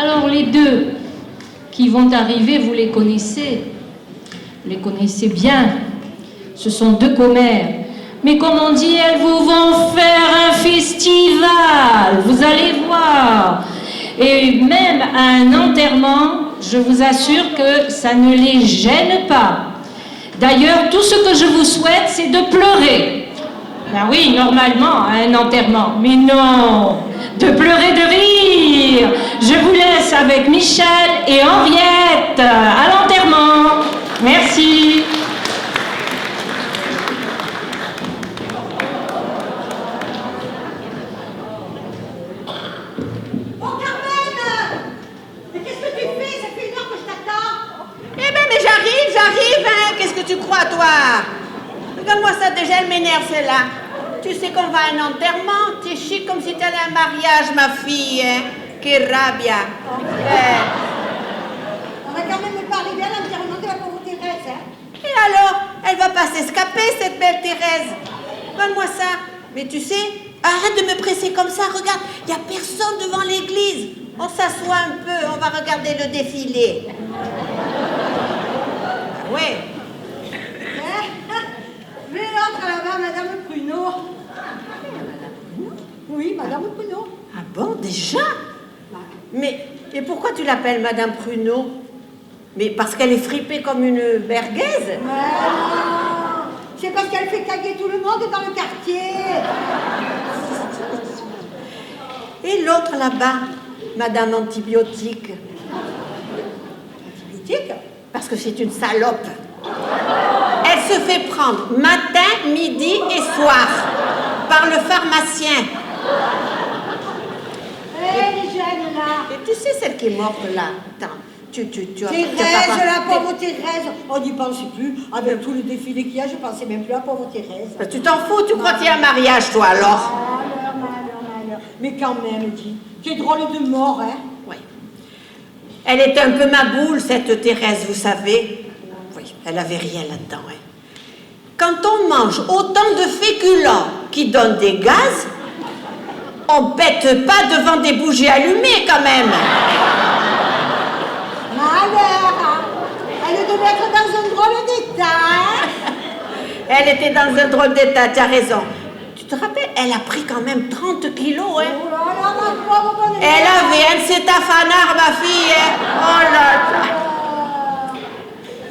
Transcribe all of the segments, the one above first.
Alors les deux qui vont arriver, vous les connaissez. Vous les connaissez bien. Ce sont deux commères. Mais comme on dit, elles vous vont faire un festival. Vous allez voir. Et même à un enterrement, je vous assure que ça ne les gêne pas. D'ailleurs, tout ce que je vous souhaite, c'est de pleurer. Ben oui, normalement, à un enterrement. Mais non, de pleurer de rire. Je vous laisse avec Michel et Henriette à l'enterrement. Merci. J'arrive, hein. Qu'est-ce que tu crois, toi? Regarde-moi ça, déjà, elle m'énerve, celle-là. Tu sais qu'on va à un enterrement? Tu es chic comme si tu allais à un mariage, ma fille, hein. Que rabia. On va quand même pas arriver à l'enterrement de la pauvre Thérèse, hein. Et alors? Elle va pas s'escaper, cette belle Thérèse. Donne-moi ça. Mais tu sais, arrête de me presser comme ça, regarde. Il n'y a personne devant l'église. On s'assoit un peu, on va regarder le défilé. Oui. Mais l'autre là-bas, Madame Pruneau. Oui, Madame Pruneau. Ah bon, déjà? Mais et pourquoi tu l'appelles Madame Pruneau? Mais parce qu'elle est fripée comme une merguez? Non, c'est parce qu'elle fait caguer tout le monde dans le quartier. Et l'autre là-bas, Madame Antibiotique? Antibiotique? Parce que c'est une salope. Elle se fait prendre matin, midi et soir par le pharmacien. Les jeunes là. Et tu sais celle qui est morte là? Attends, tu as Thérèse, la pauvre Thérèse. On n'y pense plus. Avec tout le défilé qu'il y a, je pensais même plus à la pauvre Thérèse. Ben, tu t'en fous, tu crois qu'il y a un mariage toi alors? Malheur. Mais quand même, dis, tu es drôle de mort, hein? Oui. Elle était un peu ma boule, cette Thérèse, vous savez. Oui, elle avait rien là-dedans. Hein. Quand on mange autant de féculents qui donnent des gaz, on pète pas devant des bougies allumées quand même. Malheur! Elle devait être dans un drôle d'état, hein? Elle était dans un drôle d'état, tu as raison. Tu te rappelles, elle a pris quand même 30 kilos, hein? Oh là là, ma pauvre bonne Elle avait un cétafanard, ma fille, hein? Oh là là!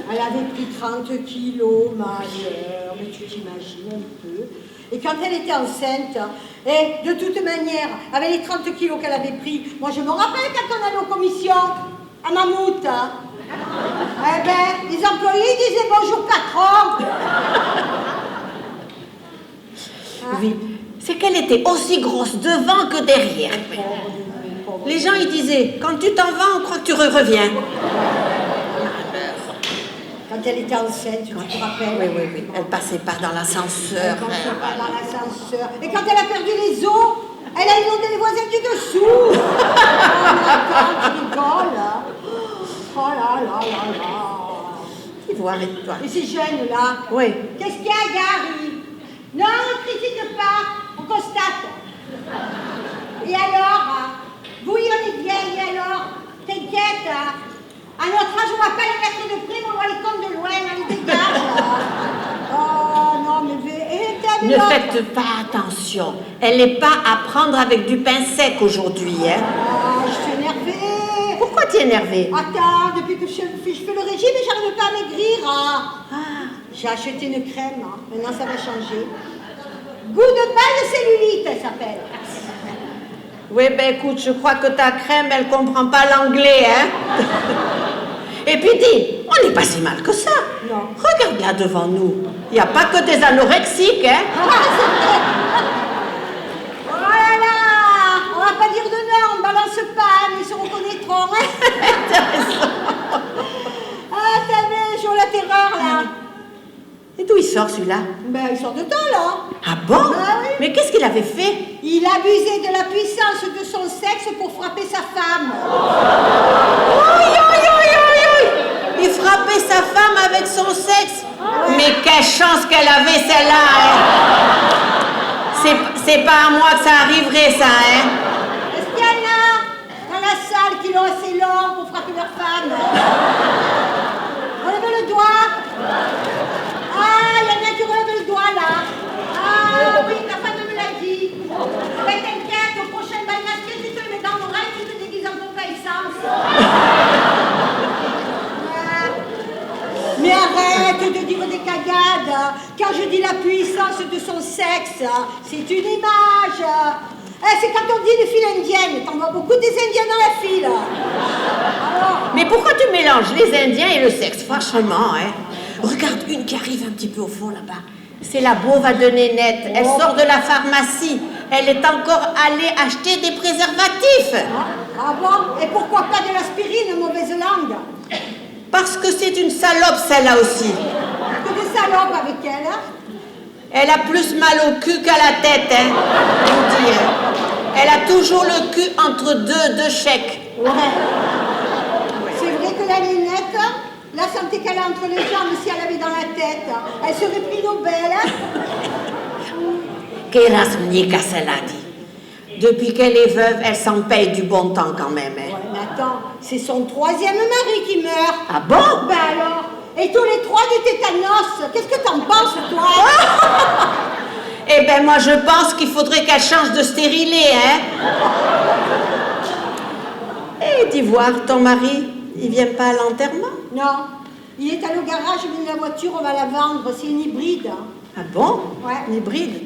Elle avait pris 30 kilos, malheur, mais tu t'imagines un peu. Et quand elle était enceinte, et de toute manière, avec les 30 kilos qu'elle avait pris, moi je me rappelle quand on allait aux commissions, à Mammouth, hein. Eh ben, les employés disaient bonjour patron. Oui, c'est qu'elle était aussi grosse devant que derrière. Les gens, ils disaient, quand tu t'en vas, on croit que tu reviens. Quand elle était enceinte, tu te rappelles? Oui. Elle passait par dans l'ascenseur. Elle passait par dans l'ascenseur. Et quand elle a perdu les os, elle a inondé les voisins du dessous. Oh, attends, tu rigoles. Oh là là là là. Tu vois avec toi. Et ces jeunes-là, Oui. qu'est-ce qu'il y a, Gary? Non, on ne critique pas, on constate. Et alors? Oui, on est bien, et alors? T'inquiète, à notre âge, on ne va pas les mettre de prime, on doit les compte de loin, on les dégage. Oh non, mais... Ne faites pas attention. Elle n'est pas à prendre avec du pain sec aujourd'hui, hein? Ah, je suis énervée. Pourquoi tu es énervée? Attends, depuis que je fais le régime, j'arrive pas à maigrir. J'ai acheté une crème, hein. Maintenant ça va changer. Goût de pain de cellulite, elle s'appelle. Oui, ben écoute, je crois que ta crème, elle comprend pas l'anglais, hein? Et puis dis, on n'est pas si mal que ça. Non. Regarde là devant nous. Il n'y a pas que des anorexiques, hein? Oh là là, on va pas dire de non, on balance pas, mais ils se reconnaîtront. Ah, t'as vu, sur la terreur, là. Et d'où il sort celui-là? Ben, il sort de temps, là. Ah bon? Ah oui. Mais qu'est-ce qu'il avait fait? Il abusait de la puissance de son sexe pour frapper sa femme. Il frappait sa femme avec son sexe. Mais quelle chance qu'elle avait celle-là, hein? C'est pas à moi que ça arriverait, ça, hein? Est-ce qu'il y en a dans la salle quand ils ont assez long pour frapper leur femme. Relevez le doigt. Ah, il y en a qui relèvent le doigt là. Ah oui, ta femme me l'a dit. Mais t'inquiète, au prochain bain masqué, tu te le mets dans l'oreille, tu te déguises en pompe à essence. Mais arrête de dire des cagades. Quand je dis la puissance de son sexe, c'est une image. C'est quand on dit les files indiennes. T'en vois beaucoup des Indiens dans la file. Alors, Mais pourquoi tu mélanges les Indiens et le sexe? Franchement, hein. Regarde une qui arrive un petit peu au fond là-bas. C'est la Beauva de Nénette. Elle sort de la pharmacie. Elle est encore allée acheter des préservatifs. ah bon? Et pourquoi pas de l'aspirine, mauvaise langue? Parce que c'est une salope, celle-là aussi. Que des salopes avec elle, hein? Elle a plus mal au cul qu'à la tête, hein. Je vous dis, hein. Elle a toujours le cul entre deux chèques. Ouais. C'est vrai que la Nénette, la santé qu'elle a entre les jambes, si elle avait dans la tête, elle serait prix Nobel. Hein? Kerasmnika, celle-là dit. Depuis qu'elle est veuve, elle s'en paye du bon temps quand même, hein. Ouais, mais attends, c'est son troisième mari qui meurt. Ah bon? Ben alors, et tous les trois du tétanos, qu'est-ce que t'en penses, toi? Eh ben moi je pense qu'il faudrait qu'elle change de stérilet, hein. Et dis voir, ton mari, il vient pas à l'enterrement? Non, il est allé au garage, mais la voiture, on va la vendre, c'est une hybride. Ah bon? Ouais. Une hybride?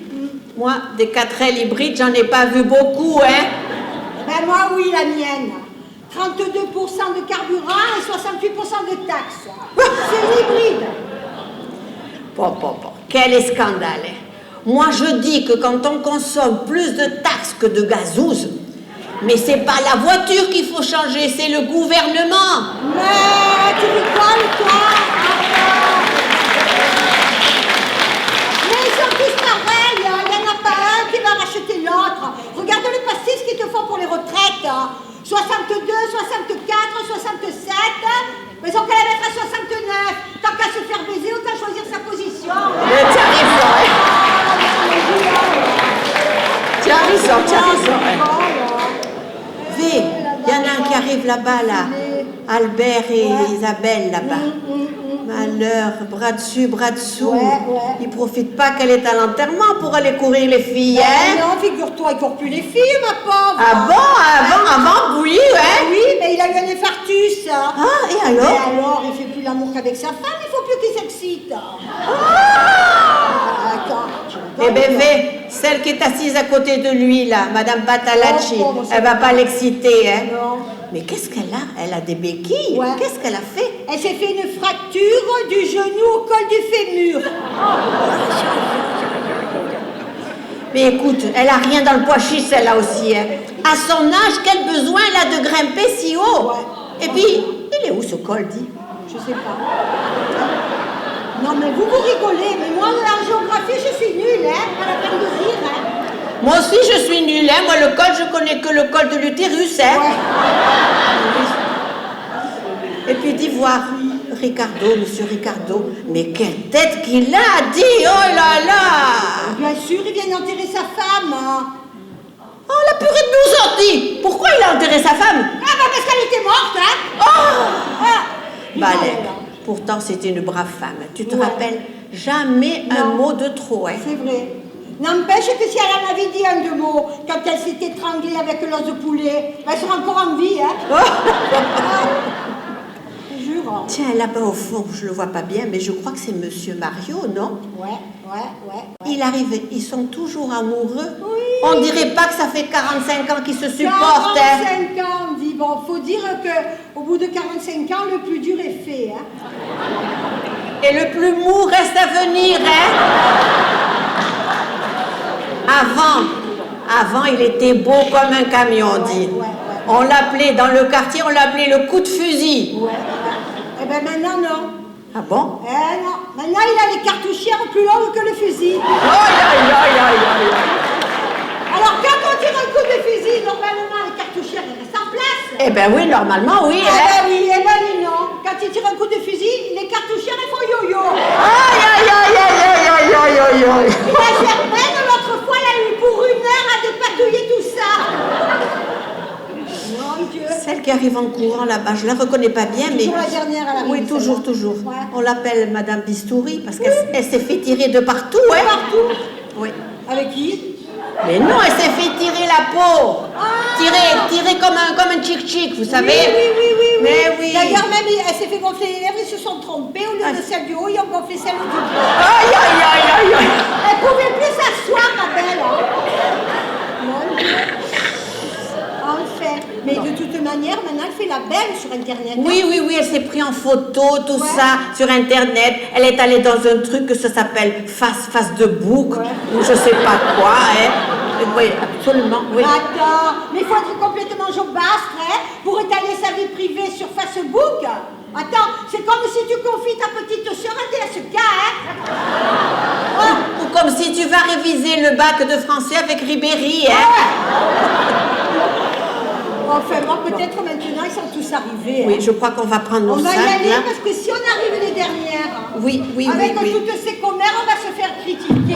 Moi, des 4L hybrides, j'en ai pas vu beaucoup, hein. Ben moi, oui, la mienne. 32% de carburant et 68% de taxes. C'est une hybride. Bon. Quel scandale, hein. Moi, je dis que quand on consomme plus de taxes que de gazouze, mais c'est pas la voiture qu'il faut changer, c'est le gouvernement. Mais tu rigoles, toi? Mais ils sont tous pareils, il n'y en a pas un qui va racheter l'autre. Regarde le pastis qu'ils te font pour les retraites. 62, 64, 67, mais ils ont qu'à la mettre à 69. Tant qu'à se faire baiser, autant choisir sa position. Mais t'as raison, hein. V, il y en a un qui arrive là-bas, là. Albert et Isabelle, là-bas. Malheur, bras dessus, bras dessous. Ils profitent pas qu'elle est à l'enterrement pour aller courir les filles, hein. Non, figure-toi, il court plus les filles, ma pauvre. Ah bon? Avant, oui, hein. Oui, mais il a eu un infarctus. Ah, et alors? Et alors, il fait plus l'amour qu'avec sa femme, il faut plus qu'il s'excite. Attends. Eh ben, V, celle qui est assise à côté de lui, là, Madame Patalacci, elle va pas l'exciter, hein. Non. Mais qu'est-ce qu'elle a? Elle a des béquilles. Ouais. Qu'est-ce qu'elle a fait? Elle s'est fait une fracture du genou au col du fémur. Mais écoute, elle a rien dans le pois chiche, celle-là aussi, hein. À son âge, quel besoin elle a de grimper si haut? Ouais. Et puis, il est où ce col, dit? Je sais pas. Non, mais vous rigolez, mais moi, en géographie, je suis nulle, hein. Pas la peine de rire, hein. Moi aussi, je suis nulle, hein. Moi, le col, je connais que le col de l'utérus, hein. Ouais. Et puis, dis voir, Ricardo, monsieur Ricardo, mais quelle tête qu'il a, dit, oh là là. Bien sûr, il vient d'enterrer sa femme. Hein. Oh, la purée de nous sortie. Pourquoi il a enterré sa femme? Ah, bah parce qu'elle était morte, hein. Oh. Ah. Balèque. Pourtant, c'était une brave femme. Tu te rappelles jamais un mot de trop, hein. C'est vrai. N'empêche que si elle en avait dit un de mots quand elle s'est étranglée avec l'os de poulet, elle sera encore en vie, hein. Je jure. Tiens, là-bas au fond, je le vois pas bien, mais je crois que c'est monsieur Mario, non? Ouais. Il arrive, ils sont toujours amoureux. Oui. On dirait pas que ça fait 45 ans qu'ils se supportent, 45 ans, dit. Bon, faut dire que au bout de 45 ans, le plus dur est fait, hein. Et le plus mou reste à venir, hein. Avant, il était beau comme un camion, dit. On l'appelait, dans le quartier, on l'appelait le coup de fusil. Ouais. Eh ben maintenant, non. Ah bon? Eh non. Maintenant, il a les cartouchières plus longues que le fusil. Aïe. Alors, quand on tire un coup de fusil, normalement, les cartouchières elles restent en place. Eh ben oui, normalement, oui. Eh ben oui, eh ben oui, non. Quand il tire un coup de fusil, les cartouchières elles font yo-yo. Aïe. La Germaine, l'autre fois, elle a eu pour 1 heure à dépatouiller tout ça. Mon Dieu. Celle celle qui arrive en courant là-bas. Je la reconnais pas bien, mais... Toujours la dernière à l'arrivée. Oui, toujours, celle-là. toujours. Ouais. On l'appelle Madame Bistouri parce qu'elle s'est fait tirer de partout, hein. Partout. Oui. Avec qui? Mais non, elle s'est fait tirer la peau. Tirer comme un chic-chic, vous savez. Oui. Mais oui. D'ailleurs, même, elle s'est fait gonfler les lèvres, ils se sont trompés. Au lieu de celle du haut, ils ont gonflé celle du bas. Aïe. Elle pouvait plus s'asseoir, ma belle. Hein. Mon Dieu. Enfin. Mais de toute manière, maintenant, elle fait la belle sur Internet. Oui, elle s'est prise en photo, tout Ouais. ça, sur Internet. Elle est allée dans un truc que ça s'appelle face de bouc, ou je sais pas quoi, hein. Oui, absolument, oui. Attends, mais il faut être complètement jobastre, hein, pour étaler sa vie privée sur Facebook. Attends, c'est comme si tu confies ta petite sœur à DSK, hein. Ou comme si tu vas réviser le bac de français avec Ribéry, hein. Enfin, bon, peut-être maintenant, ils sont tous arrivés. Oui, hein. je crois qu'on va prendre nos On va y sacs, aller là. parce que si on arrive les dernières, Oui. avec toutes ces commères, on va se faire critiquer.